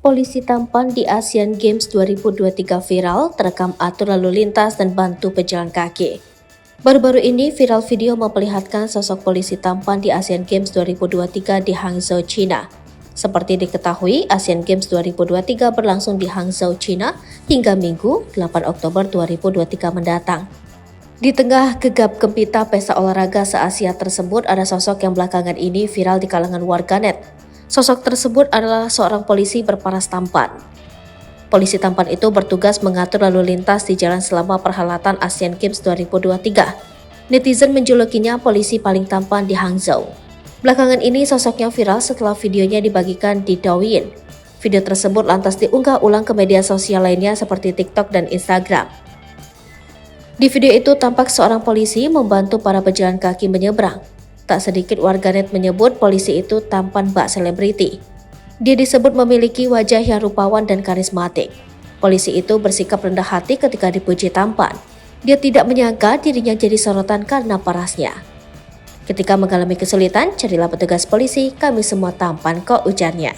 Polisi tampan di Asian Games 2023 viral, terekam atur lalu lintas dan bantu pejalan kaki. Baru-baru ini viral video memperlihatkan sosok polisi tampan di Asian Games 2023 di Hangzhou, China. Seperti diketahui, Asian Games 2023 berlangsung di Hangzhou, China hingga Minggu 8 Oktober 2023 mendatang. Di tengah gegap gempita pesta olahraga se-Asia tersebut, ada sosok yang belakangan ini viral di kalangan warganet. Sosok tersebut adalah seorang polisi berparas tampan. Polisi tampan itu bertugas mengatur lalu lintas di jalan selama perhelatan Asian Games 2023. Netizen menjulukinya polisi paling tampan di Hangzhou. Belakangan ini sosoknya viral setelah videonya dibagikan di Douyin. Video tersebut lantas diunggah ulang ke media sosial lainnya seperti TikTok dan Instagram. Di video itu tampak seorang polisi membantu para pejalan kaki menyeberang. Tak sedikit warganet menyebut polisi itu tampan bak selebriti. Dia disebut memiliki wajah yang rupawan dan karismatik. Polisi itu bersikap rendah hati ketika dipuji tampan. Dia tidak menyangka dirinya jadi sorotan karena parasnya. Ketika mengalami kesulitan, carilah petugas polisi, kami semua tampan kok, ujarnya.